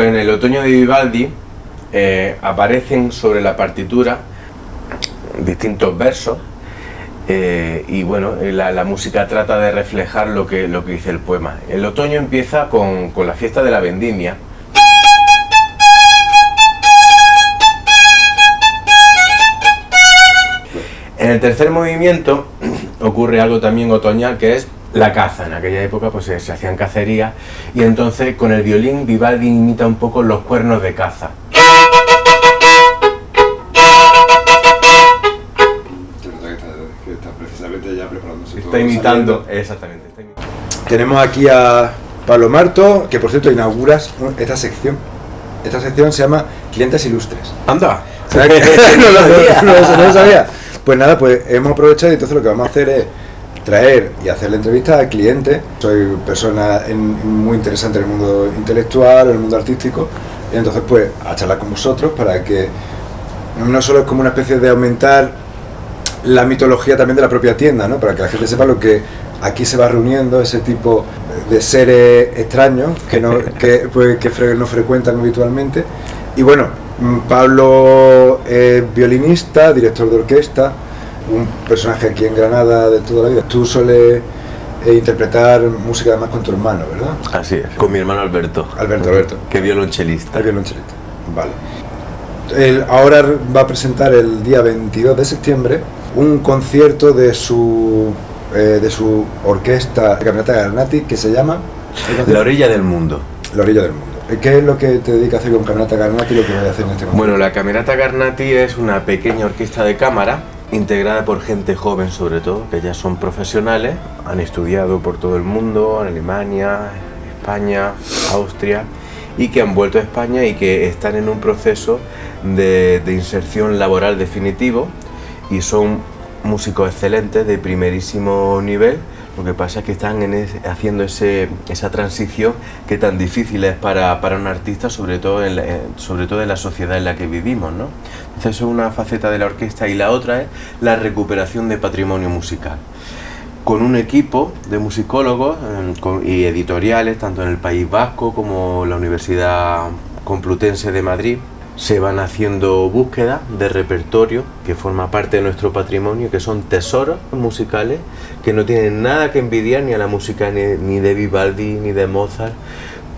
En el otoño de Vivaldi aparecen sobre la partitura distintos versos y bueno, la música trata de reflejar lo que dice el poema. El otoño empieza con la fiesta de la vendimia. En el tercer movimiento ocurre algo también otoñal, que es la caza. En aquella época pues se hacían cacerías y entonces con el violín Vivaldi imita un poco los cuernos de caza. Está precisamente ya preparándose. Está imitando, exactamente. Tenemos aquí a Pablo Marto, que por cierto inauguras esta sección. Esta sección se llama Clientes Ilustres. ¡Anda! No lo sabía. Pues nada, pues hemos aprovechado y entonces lo que vamos a hacer es traer y hacer la entrevista al cliente. Soy persona muy interesante en el mundo intelectual, en el mundo artístico, y entonces pues a charlar con vosotros para que no solo es como una especie de aumentar la mitología también de la propia tienda, ¿no? Para que la gente sepa lo que aquí se va reuniendo, ese tipo de seres extraños que no frecuentan habitualmente. Y bueno, Pablo es violinista, director de orquesta, un personaje aquí en Granada de toda la vida. Tú sueles interpretar música además con tu hermano, ¿verdad? Así es, con mi hermano Alberto. Alberto. Que es violonchelista. Es violonchelista, vale. Él ahora va a presentar el día 22 de septiembre un concierto de su orquesta Camerata Garnati que se llama... La orilla del mundo. La orilla del mundo. ¿Qué es lo que te dedicas a hacer con Camerata Garnati y lo que voy a hacer en este momento? Bueno, la Camerata Garnati es una pequeña orquesta de cámara integrada por gente joven sobre todo, que ya son profesionales, han estudiado por todo el mundo, en Alemania, España, Austria, y que han vuelto a España y que están en un proceso de inserción laboral definitivo y son músicos excelentes de primerísimo nivel. Lo que pasa es que están haciendo esa transición que tan difícil es para un artista, sobre todo en la sociedad en la que vivimos, ¿no? Entonces eso es una faceta de la orquesta y la otra es la recuperación de patrimonio musical. Con un equipo de musicólogos y editoriales, tanto en el País Vasco como la Universidad Complutense de Madrid, se van haciendo búsquedas de repertorio que forma parte de nuestro patrimonio, que son tesoros musicales que no tienen nada que envidiar ni a la música ni de Vivaldi ni de Mozart,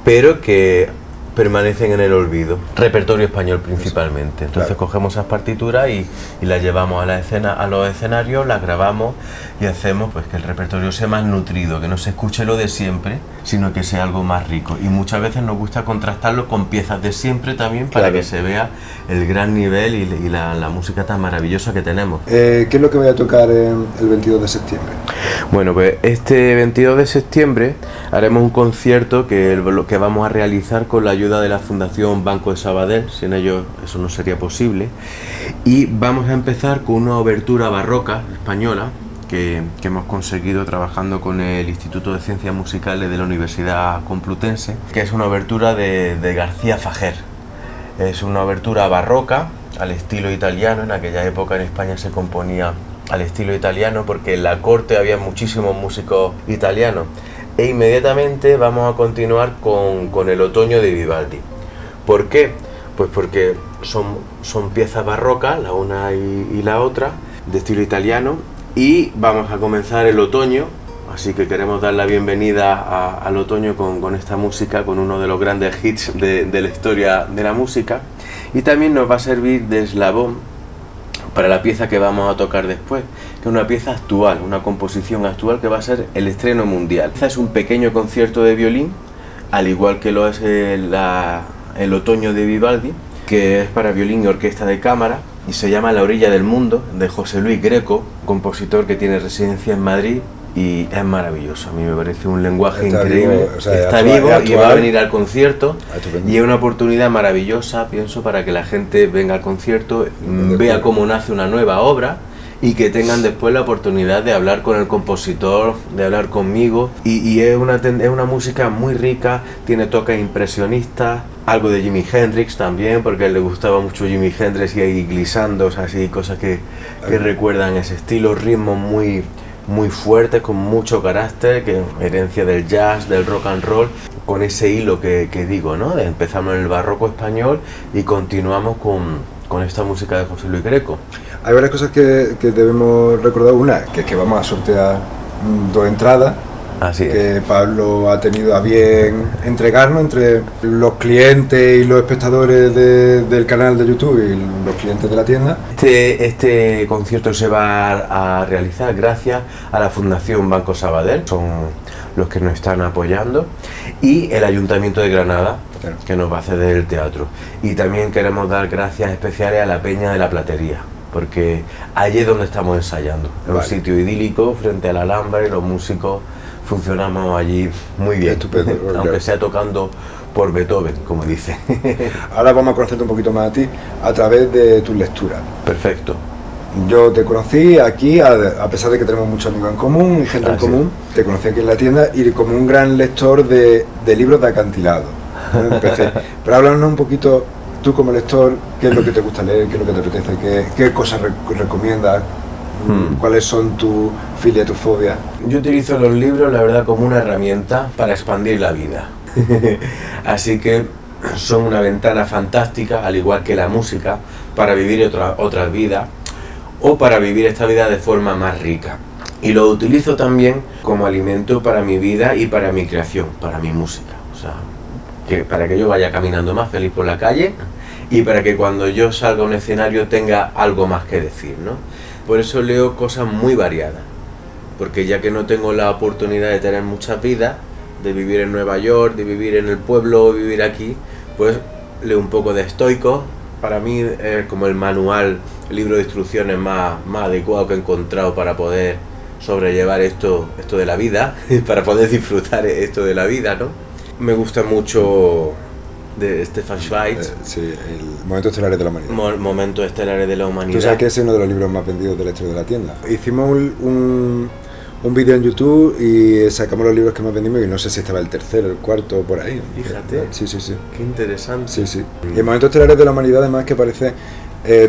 pero que permanecen en el olvido. Repertorio español principalmente. Entonces cogemos esas partituras y las llevamos a los escenarios, las grabamos y hacemos pues que el repertorio sea más nutrido, que no se escuche lo de siempre, sino que sea algo más rico. Y muchas veces nos gusta contrastarlo con piezas de siempre también para que se vea el gran nivel y la música tan maravillosa que tenemos. ¿Qué es lo que voy a tocar el 22 de septiembre? Bueno, pues este 22 de septiembre haremos un concierto que vamos a realizar con la ayuda de la Fundación Banco de Sabadell. Sin ellos eso no sería posible, y vamos a empezar con una obertura barroca española que hemos conseguido trabajando con el Instituto de Ciencias Musicales de la Universidad Complutense, que es una obertura de García Fager. Es una obertura barroca al estilo italiano. En aquella época en España se componía al estilo italiano porque en la corte había muchísimos músicos italianos. E inmediatamente vamos a continuar con el otoño de Vivaldi. ¿Por qué? Pues porque son piezas barrocas, la una y la otra, de estilo italiano, y vamos a comenzar el otoño, así que queremos dar la bienvenida al otoño con esta música, con uno de los grandes hits de la historia de la música, y también nos va a servir de eslabón para la pieza que vamos a tocar después, que es una pieza actual, una composición actual que va a ser el estreno mundial. Es un pequeño concierto de violín, al igual que lo es el otoño de Vivaldi, que es para violín y orquesta de cámara, y se llama La orilla del mundo, de José Luis Greco, compositor que tiene residencia en Madrid, y es maravilloso. A mí me parece un lenguaje increíble. Vivo, o sea, está vivo y va a venir al concierto, y es una oportunidad maravillosa, pienso, para que la gente venga al concierto, vea cómo nace una nueva obra y que tengan después la oportunidad de hablar con el compositor, de hablar conmigo, y es una música muy rica, tiene toques impresionistas, algo de Jimi Hendrix también, porque a él le gustaba mucho Jimi Hendrix, y hay glissandos, así, cosas que recuerdan ese estilo, ritmos muy fuertes, con mucho carácter, que es herencia del jazz, del rock and roll. con ese hilo que digo, ¿no? Empezamos en el barroco español y continuamos con esta música de José Luis Greco. Hay varias cosas que debemos recordar. Una, que es que vamos a sortear 2 entradas. Así es. Que Pablo ha tenido a bien entregarnos entre los clientes y los espectadores del canal de YouTube y los clientes de la tienda. Este concierto se va a realizar gracias a la Fundación Banco Sabadell, son los que nos están apoyando, y el Ayuntamiento de Granada, claro, que nos va a ceder el teatro. Y también queremos dar gracias especiales a la Peña de la Platería, porque allí es donde estamos ensayando, en un sitio idílico frente a la Alhambra, y los músicos funcionamos allí muy bien. Estupendo, aunque claro, sea tocando por Beethoven, como dice. Ahora vamos a conocerte un poquito más a ti a través de tus lecturas. Perfecto. Yo te conocí aquí, a pesar de que tenemos muchos amigos en común y gente en común, te conocí aquí en la tienda y como un gran lector de libros de acantilado. Empecé. Pero háblanos un poquito, tú como lector, qué es lo que te gusta leer, qué es lo que te apetece, qué cosas recomiendas, cuáles son tu filia, tu fobia. Yo utilizo los libros, la verdad, como una herramienta para expandir la vida. Así que son una ventana fantástica, al igual que la música, para vivir otras vidas o para vivir esta vida de forma más rica. Y lo utilizo también como alimento para mi vida y para mi creación, para mi música. O sea, para que yo vaya caminando más feliz por la calle y para que cuando yo salga a un escenario tenga algo más que decir, ¿no? Por eso leo cosas muy variadas, porque ya que no tengo la oportunidad de tener muchas vidas, de vivir en Nueva York, de vivir en el pueblo o vivir aquí, pues leo un poco de estoicos. Para mí es como el manual, el libro de instrucciones más adecuado que he encontrado para poder sobrellevar esto de la vida, para poder disfrutar esto de la vida, ¿no? Me gusta mucho de Stefan Zweig. Sí, el Momentos Estelares de la Humanidad. Momentos Estelares de la Humanidad. Tú sabes que es uno de los libros más vendidos de la historia de la tienda. Hicimos un vídeo en YouTube y sacamos los libros que más vendimos y no sé si estaba el tercero, el cuarto, por ahí. Fíjate. Sí. Qué interesante. Sí. Y en Momentos Estelares de la Humanidad, además, que aparece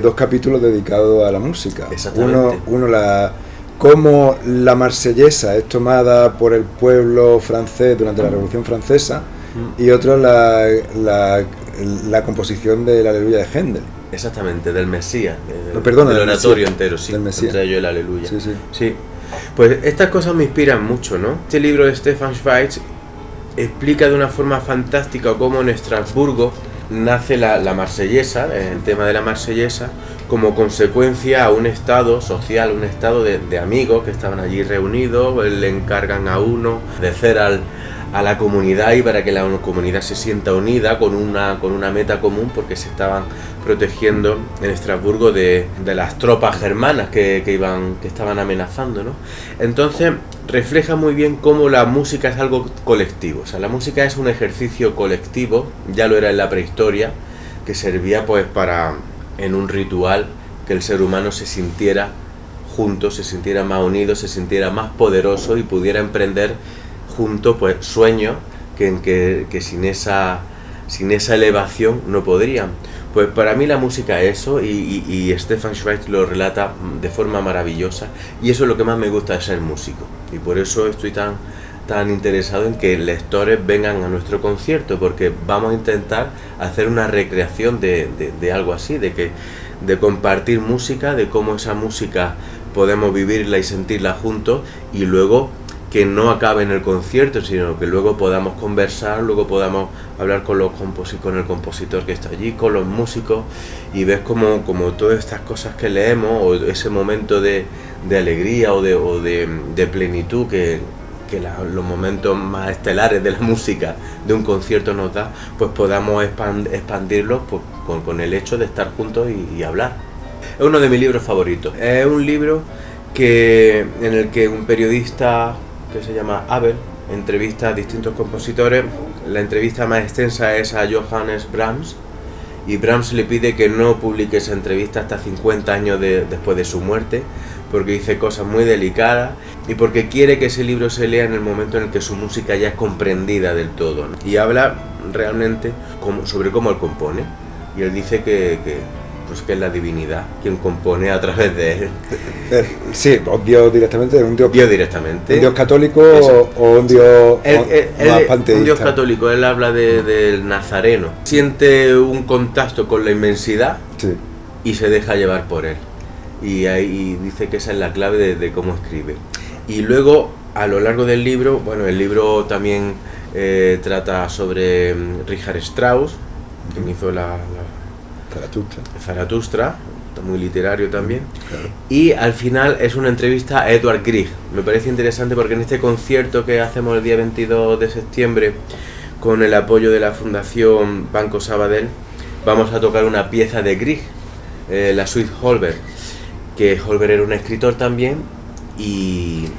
2 capítulos dedicados a la música. Exactamente. Uno cómo la marsellesa es tomada por el pueblo francés durante la Revolución Francesa, y otro la composición del Aleluya de Händel. Exactamente, del Mesías, del oratorio entero, sí, del Mesías. entre ellos el Aleluya. Sí. Pues estas cosas me inspiran mucho, ¿no? Este libro de Stefan Zweig explica de una forma fantástica cómo en Estrasburgo nace la marsellesa, el tema de la marsellesa, como consecuencia a un estado social, un estado de amigos que estaban allí reunidos, le encargan a uno de hacer a la comunidad y para que la comunidad se sienta unida con una meta común, porque se estaban protegiendo en Estrasburgo de las tropas germanas que estaban amenazando, ¿no? Entonces refleja muy bien cómo la música es algo colectivo, o sea, la música es un ejercicio colectivo, ya lo era en la prehistoria, que servía pues para, en un ritual, que el ser humano se sintiera junto, se sintiera más unido, se sintiera más poderoso y pudiera emprender junto pues sueños que sin esa elevación no podrían. Pues para mí la música es eso, y Stefan Zweig lo relata de forma maravillosa, y eso es lo que más me gusta de ser músico, y por eso estoy tan interesado en que lectores vengan a nuestro concierto, porque vamos a intentar hacer una recreación de algo así, de compartir música, de cómo esa música podemos vivirla y sentirla juntos, y luego que no acabe en el concierto, sino que luego podamos conversar, luego podamos hablar con el compositor que está allí, con los músicos, y ves como todas estas cosas que leemos, o ese momento de alegría o de plenitud que los momentos más estelares de la música de un concierto nos da, pues podamos expandirlos pues, con el hecho de estar juntos y hablar. Es uno de mis libros favoritos. Es un libro en el que un periodista que se llama Abel entrevista a distintos compositores. La entrevista más extensa es a Johannes Brahms, y Brahms le pide que no publique esa entrevista hasta 50 años después de su muerte, porque dice cosas muy delicadas y porque quiere que ese libro se lea en el momento en el que su música ya es comprendida del todo, ¿no? Y habla realmente sobre cómo él compone, y él dice que pues que es la divinidad, quien compone a través de él. Sí, Dios directamente, un Dios directamente. ¿Un Dios católico o un Dios más panteísta? Un Dios católico, él habla del nazareno. Siente un contacto con la inmensidad, sí, y se deja llevar por él. Y ahí dice que esa es la clave de cómo escribe. Y luego, a lo largo del libro, bueno, el libro también trata sobre Richard Strauss, que hizo la Zaratustra, muy literario también, claro. Y al final es una entrevista a Edvard Grieg. Me parece interesante porque en este concierto que hacemos el día 22 de septiembre con el apoyo de la Fundación Banco Sabadell, vamos a tocar una pieza de Grieg, la suite Holberg, que Holberg era un escritor también, y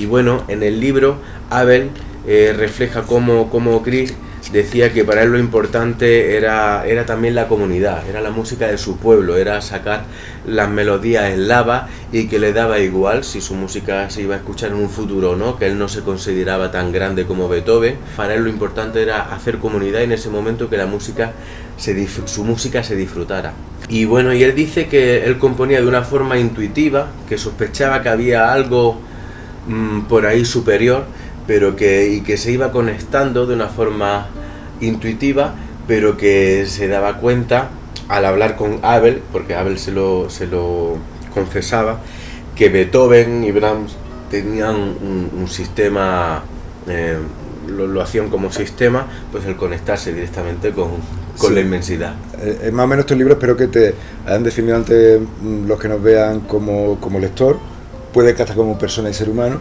bueno, en el libro Abel refleja cómo Grieg decía que para él lo importante era también la comunidad, era la música de su pueblo, era sacar las melodías en lava, y que le daba igual si su música se iba a escuchar en un futuro o no, que él no se consideraba tan grande como Beethoven. Para él lo importante era hacer comunidad y en ese momento que la música su música se disfrutara. Y bueno, y él dice que él componía de una forma intuitiva, que sospechaba que había algo por ahí superior, pero que se iba conectando de una forma intuitiva, pero que se daba cuenta al hablar con Abel, porque Abel se lo confesaba, que Beethoven y Brahms tenían un sistema, lo hacían como sistema, pues el conectarse directamente con sí, la inmensidad. Más o menos estos libros espero que te hayan definido ante los que nos vean como lector, puede que hasta como persona y ser humano,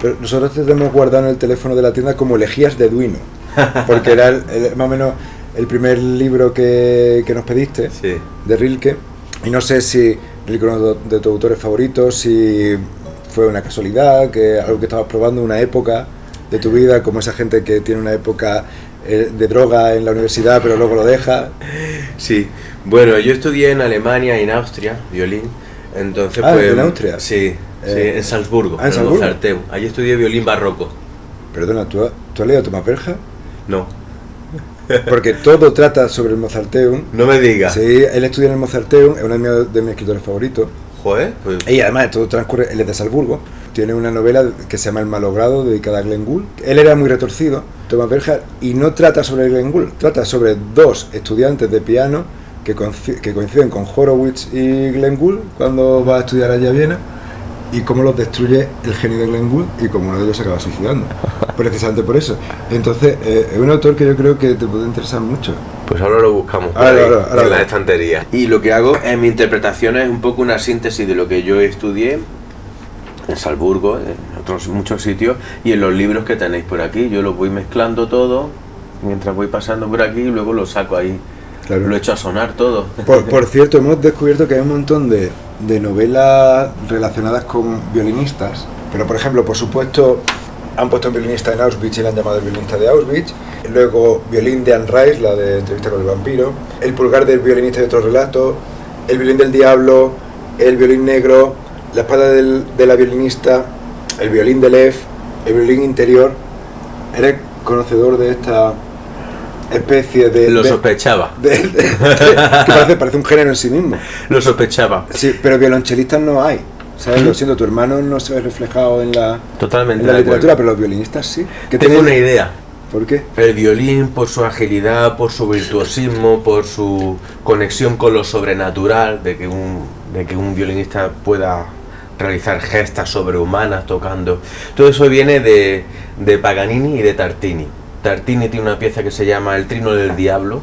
pero nosotros te tenemos guardado en el teléfono de la tienda como Elegías de Duino, porque era más o menos el primer libro que nos pediste, sí, de Rilke, y no sé si Rilke es uno de tus autores favoritos, si fue una casualidad, que algo que estabas probando, una época de tu vida, como esa gente que tiene una época de droga en la universidad pero luego lo deja. Sí, bueno, yo estudié en Alemania y en Austria, violín, entonces ¿en Austria? Sí, sí, en Salzburgo, en el Mozarteum. Allí estudié violín barroco. Perdona, ¿tú has leído Tomás Berger? No. Porque todo trata sobre el Mozarteum. No me digas. Sí, él estudia en el Mozarteum, es uno de mis escritores favoritos. Joder, pues... Y además todo transcurre, él es de Salzburgo, tiene una novela que se llama El malogrado, dedicada a Glenn Gould. Él era muy retorcido, Tomás Berger, y no trata sobre Glenn Gould, trata sobre dos estudiantes de piano que coinciden con Horowitz y Glenn Gould cuando va a estudiar allá a Viena, y cómo los destruye el genio de Glenn Gould y cómo uno de ellos se acaba suicidando, precisamente por eso. Entonces, es un autor que yo creo que te puede interesar mucho. Pues ahora lo buscamos ahora, en la estantería. Y lo que hago en mi interpretación es un poco una síntesis de lo que yo estudié en Salzburgo, en otros muchos sitios, y en los libros que tenéis por aquí. Yo los voy mezclando todo mientras voy pasando por aquí y luego lo saco ahí. Claro. Lo he hecho a sonar todo. Por cierto, hemos descubierto que hay un montón de novelas relacionadas con violinistas, pero por ejemplo, por supuesto, han puesto un violinista en Auschwitz y le han llamado el violinista de Auschwitz. Luego, Violín de Anne Rice, la de Entrevista con el vampiro. El pulgar del violinista de otro relato. El violín del diablo. El violín negro. La espada de la violinista. El violín de Lev. El violín interior. ¿Eres conocedor de esta especie de... Lo sospechaba. Que parece un género en sí mismo. Lo sospechaba. Sí, pero violonchelistas no hay. ¿Sabes? Lo siento, tu hermano no se ve reflejado en la literatura, pero los violinistas sí. Tengo una idea. ¿Por qué? El violín, por su agilidad, por su virtuosismo, por su conexión con lo sobrenatural, de que un violinista pueda realizar gestas sobrehumanas tocando. Todo eso viene de Paganini y de Tartini. Tartini tiene una pieza que se llama El trino del diablo,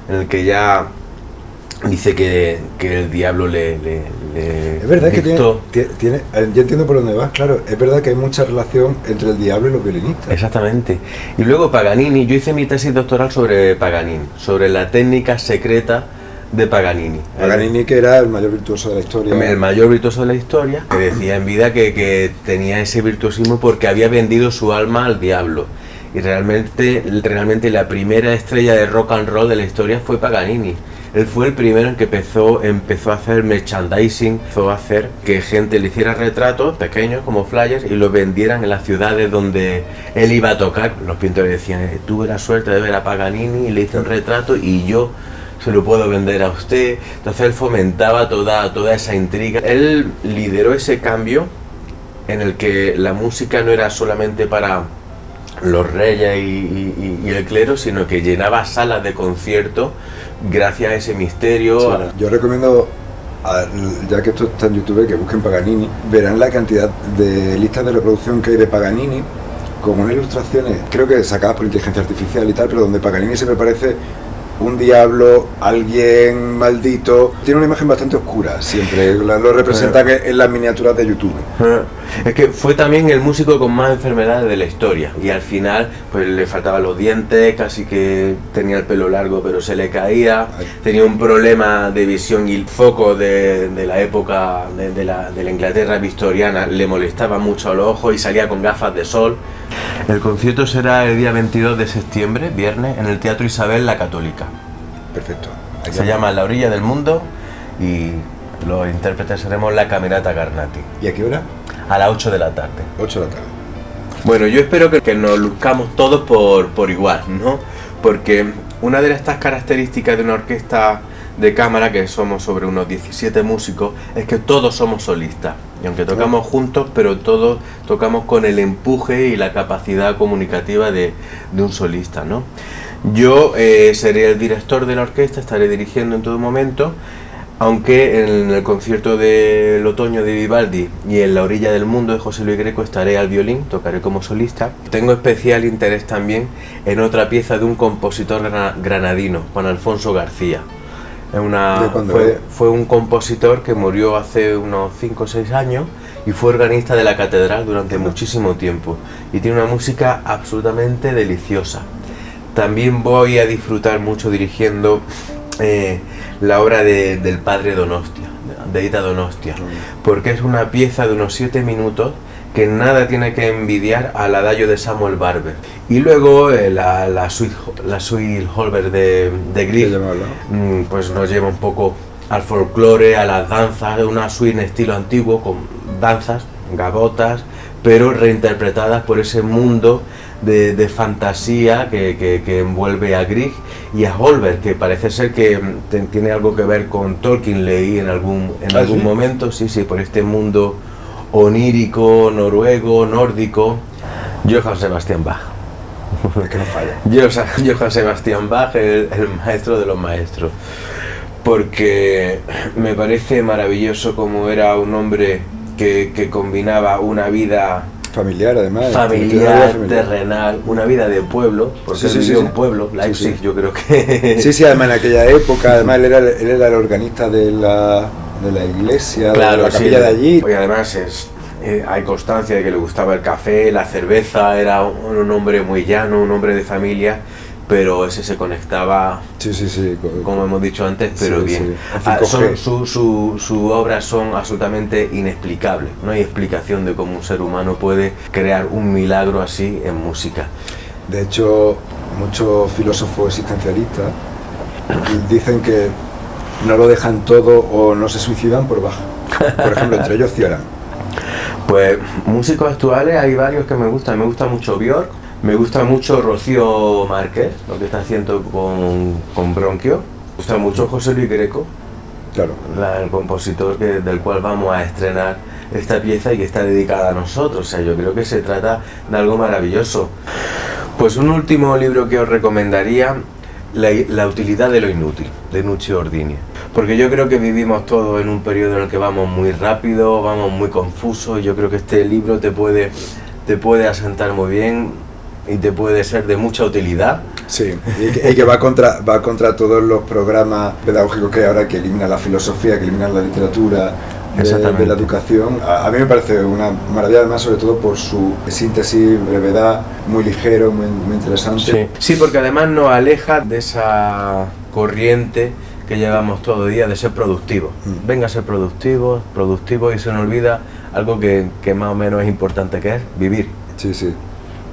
en el que ya dice que el diablo le es verdad dictó. Que tiene, yo entiendo por dónde vas, claro, es verdad que hay mucha relación entre el diablo y los violinistas. Exactamente. Y luego Paganini, yo hice mi tesis doctoral sobre Paganini, sobre la técnica secreta de Paganini. Paganini, que era el mayor virtuoso de la historia. El mayor virtuoso de la historia, que decía en vida que tenía ese virtuosismo porque había vendido su alma al diablo. Y realmente la primera estrella de rock and roll de la historia fue Paganini. Él fue el primero en que empezó a hacer merchandising, empezó a hacer que gente le hiciera retratos pequeños como flyers y los vendieran en las ciudades donde él iba a tocar. Los pintores decían, tuve la suerte de ver a Paganini y le hice un retrato y yo se lo puedo vender a usted. Entonces él fomentaba toda esa intriga. Él lideró ese cambio en el que la música no era solamente para los reyes y el clero, sino que llenaba salas de concierto gracias a ese misterio. Sí, yo recomiendo, ya que esto está en YouTube, que busquen Paganini. Verán la cantidad de listas de reproducción que hay de Paganini, con unas ilustraciones, creo que sacadas por inteligencia artificial y tal, pero donde Paganini siempre parece un diablo, alguien maldito. Tiene una imagen bastante oscura, siempre lo representan en las miniaturas de YouTube. Es que fue también el músico con más enfermedades de la historia, y al final pues le faltaban los dientes, casi que tenía el pelo largo pero se le caía, tenía un problema de visión y el foco de la época de la Inglaterra victoriana le molestaba mucho a los ojos y salía con gafas de sol. El concierto será el día 22 de septiembre, viernes, en el Teatro Isabel la Católica. Perfecto. Se llama La orilla del mundo y los intérpretes seremos la Camerata Garnati. ¿Y a qué hora? A las 8 de la tarde. 8 de la tarde. Bueno, yo espero que nos luzcamos todos por igual, ¿no? Porque una de estas características de una orquesta de cámara, que somos sobre unos 17 músicos, es que todos somos solistas. Y aunque tocamos juntos, pero todos tocamos con el empuje y la capacidad comunicativa de un solista, ¿no? Yo seré el director de la orquesta, estaré dirigiendo en todo momento, aunque en el concierto del otoño de Vivaldi y en La orilla del mundo de José Luis Greco estaré al violín, tocaré como solista. Tengo especial interés también en otra pieza de un compositor granadino, Juan Alfonso García. Fue un compositor que murió hace unos 5 o 6 años y fue organista de la catedral durante muchísimo tiempo y tiene una música absolutamente deliciosa. También voy a disfrutar mucho dirigiendo la obra del padre Donostia, de Ita Donostia, porque es una pieza de unos 7 minutos que nada tiene que envidiar al adagio de Samuel Barber. Y luego la suite Holberg de Grieg, pues nos lleva un poco al folclore, a las danzas, una suite en estilo antiguo con danzas, gavotas, pero reinterpretadas por ese mundo de fantasía que envuelve a Grieg y a Holberg, que parece ser que tiene algo que ver con Tolkien, leí en algún momento, sí, por este mundo onírico, noruego, nórdico. Johann Sebastian Bach. Es que no falla. Johann Sebastian Bach, el maestro de los maestros. Porque me parece maravilloso cómo era un hombre que combinaba una vida familiar, además. Familiar, terrenal, una vida de pueblo, porque él vivió en pueblo, Leipzig, yo creo que... Sí, además en aquella época, además él era el organista de la iglesia, claro, de la capilla de allí. Y además hay constancia de que le gustaba el café, la cerveza, era un hombre muy llano, un hombre de familia, pero ese se conectaba, como hemos dicho antes, pero bien. Sus obras son absolutamente inexplicables, no hay explicación de cómo un ser humano puede crear un milagro así en música. De hecho, muchos filósofos existencialistas dicen que no lo dejan todo o no se suicidan por Bach. Por ejemplo, entre ellos Cioran. Pues músicos actuales hay varios que me gustan mucho Björk, me gusta mucho Rocío Márquez, lo que está haciendo con Bronquio, me gusta mucho José Luis Greco, claro, el compositor del cual vamos a estrenar esta pieza y que está dedicada a nosotros. O sea, yo creo que se trata de algo maravilloso. Pues un último libro que os recomendaría, La utilidad de lo inútil, de Nuccio Ordini. Porque yo creo que vivimos todos en un periodo en el que vamos muy rápido, vamos muy confusos, y yo creo que este libro te puede asentar muy bien y te puede ser de mucha utilidad. Sí, y que va contra todos los programas pedagógicos que hay ahora, que eliminan la filosofía, que eliminan la literatura, de la educación. A mí me parece una maravilla, además, sobre todo por su síntesis, brevedad, muy ligero, muy interesante. Sí, porque además nos aleja de esa corriente que llevamos todo el día de ser productivos. Venga a ser productivos, y se nos olvida algo que más o menos es importante, que es vivir. Sí,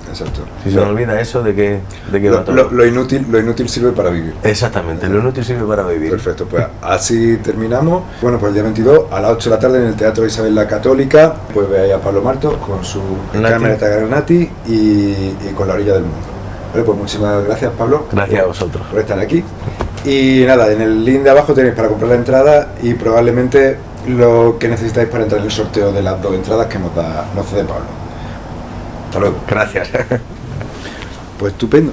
exacto. Si se nos olvida eso, ¿de qué va todo? Lo inútil sirve para vivir. Exactamente, lo inútil sirve para vivir. Perfecto, pues así terminamos. Bueno, pues el día 22 a las 8 de la tarde en el Teatro Isabel la Católica, pues veáis a Pablo Martos con su Camerata Garnati y con La orilla del mundo. Vale, pues muchísimas gracias, Pablo. Gracias a vosotros por estar aquí. Y nada, en el link de abajo tenéis para comprar la entrada y probablemente lo que necesitáis para entrar en el sorteo de las 2 entradas que nos cede Pablo. Hasta luego. Gracias. Pues estupendo.